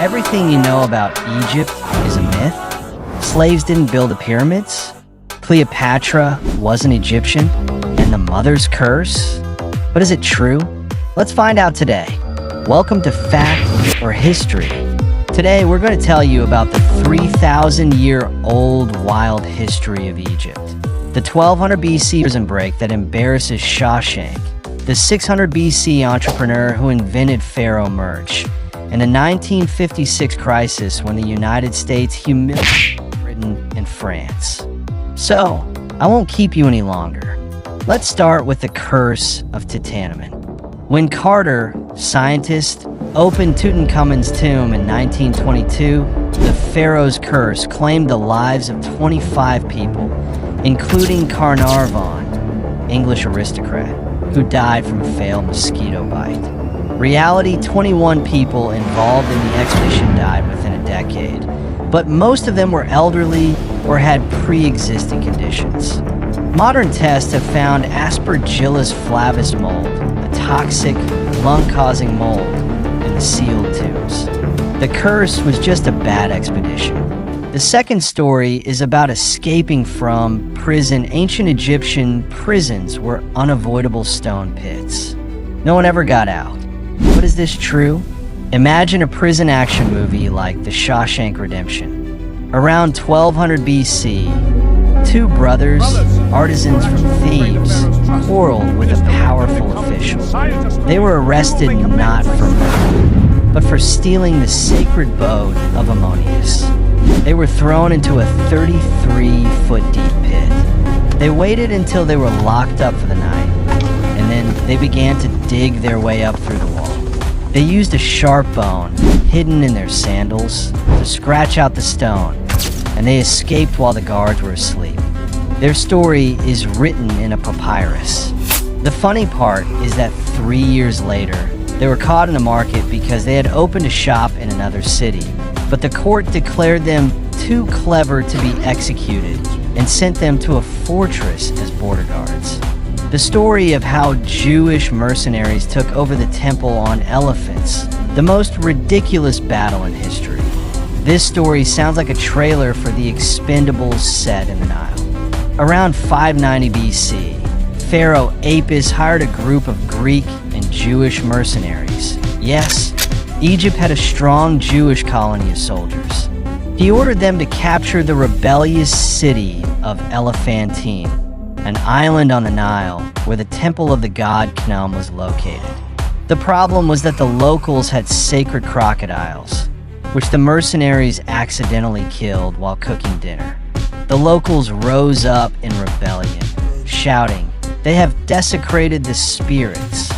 Everything you know about Egypt is a myth? Slaves didn't build the pyramids? Cleopatra wasn't Egyptian? And the mother's curse? But is it true? Let's find out today. Welcome to Fact or History. Today we're going to tell you about the 3,000-year-old wild history of Egypt. The 1200 BC prison break that embarrasses Shawshank. The 600 BC entrepreneur who invented Pharaoh merch. And the 1956 crisis when the United States humiliated Britain and France. So, I won't keep you any longer. Let's start with the curse of Tutankhamun. When Carter, scientist, opened Tutankhamun's tomb in 1922, the Pharaoh's curse claimed the lives of 25 people, including Carnarvon, English aristocrat, who died from a failed mosquito bite. Reality, 21 people involved in the expedition died within a decade, but most of them were elderly or had pre-existing conditions. Modern tests have found Aspergillus flavus mold, a toxic, lung-causing mold, in the sealed tombs. The curse was just a bad expedition. The second story is about escaping from prison. Ancient Egyptian prisons were unavoidable stone pits. No one ever got out. But is this true? Imagine a prison action movie like The Shawshank Redemption. Around 1200 BC, two brothers, artisans from Thebes, quarreled with a powerful official. They were arrested not for murder, but for stealing the sacred boat of Ammonius. They were thrown into a 33-foot-deep pit. They waited until they were locked up for the night, and then they began to dig their way up through the wall. They used a sharp bone, hidden in their sandals, to scratch out the stone, and they escaped while the guards were asleep. Their story is written in a papyrus. The funny part is that 3 years later, they were caught in the market because they had opened a shop in another city, but the court declared them too clever to be executed and sent them to a fortress as border guards. The story of how Jewish mercenaries took over the temple on elephants, the most ridiculous battle in history. This story sounds like a trailer for the Expendables set in the Nile. Around 590 BC, Pharaoh Apis hired a group of Greek and Jewish mercenaries. Yes, Egypt had a strong Jewish colony of soldiers. He ordered them to capture the rebellious city of Elephantine, an island on the Nile where the temple of the god Khnum was located. The problem was that the locals had sacred crocodiles, which the mercenaries accidentally killed while cooking dinner. The locals rose up in rebellion, shouting, "They have desecrated the spirits."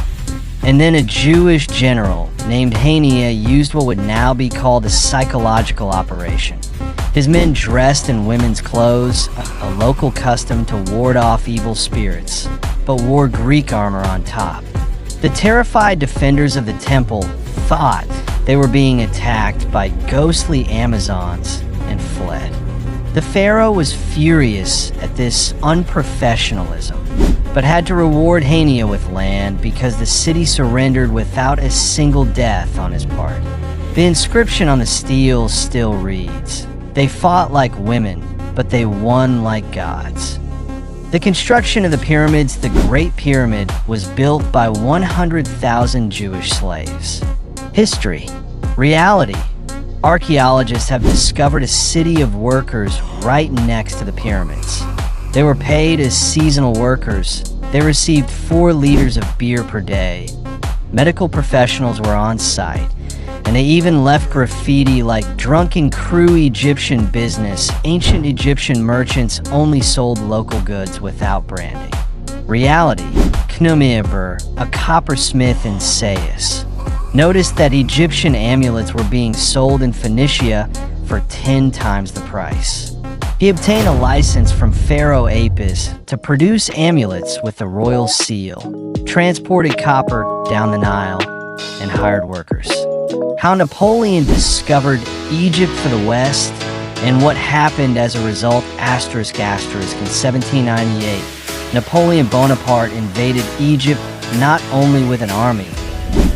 And then a Jewish general named Hania used what would now be called a psychological operation. His men dressed in women's clothes, a local custom to ward off evil spirits, but wore Greek armor on top. The terrified defenders of the temple thought they were being attacked by ghostly Amazons and fled. The pharaoh was furious at this unprofessionalism, but had to reward Hania with land because the city surrendered without a single death on his part. The inscription on the stele still reads, "They fought like women, but they won like gods." The construction of the pyramids, the Great Pyramid, was built by 100,000 Jewish slaves. History. Reality. Archaeologists have discovered a city of workers right next to the pyramids. They were paid as seasonal workers. They received 4 liters of beer per day. Medical professionals were on site, and they even left graffiti like "Drunken Crew Egyptian Business. Ancient Egyptian merchants only sold local goods without branding." Reality. Khnum, a coppersmith in Sais, noticed that Egyptian amulets were being sold in Phoenicia for 10 times the price. He obtained a license from Pharaoh Apis to produce amulets with the royal seal, transported copper down the Nile, and hired workers. How Napoleon discovered Egypt for the West, and what happened as a result, in 1798. Napoleon Bonaparte invaded Egypt not only with an army,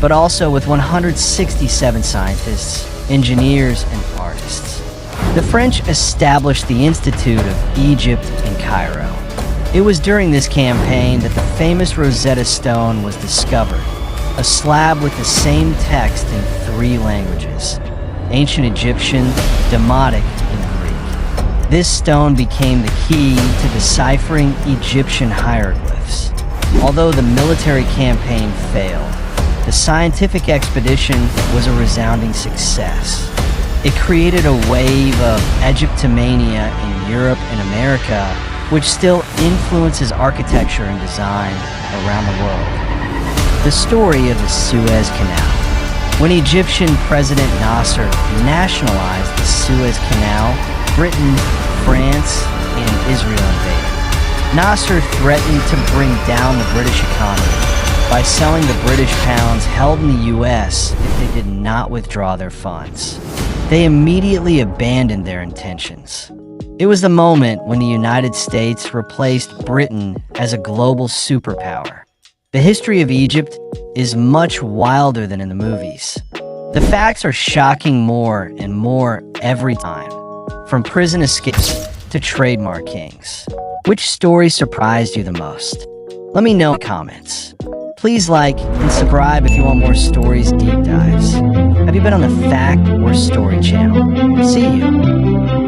but also with 167 scientists, engineers, and artists. The French established the Institute of Egypt in Cairo. It was during this campaign that the famous Rosetta Stone was discovered, a slab with the same text in 3 languages: Ancient Egyptian, Demotic, and Greek. This stone became the key to deciphering Egyptian hieroglyphs. Although the military campaign failed, the scientific expedition was a resounding success. It created a wave of Egyptomania in Europe and America, which still influences architecture and design around the world. The story of the Suez Canal. When Egyptian President Nasser nationalized the Suez Canal, Britain, France, and Israel invaded. Nasser threatened to bring down the British economy by selling the British pounds held in the US if they did not withdraw their funds. They immediately abandoned their intentions. It was the moment when the United States replaced Britain as a global superpower. The history of Egypt is much wilder than in the movies. The facts are shocking more and more every time, from prison escapes to trademark kings. Which story surprised you the most? Let me know in the comments. Please like and subscribe if you want more stories deep dives. Have you been on the Fact or Story channel? See you.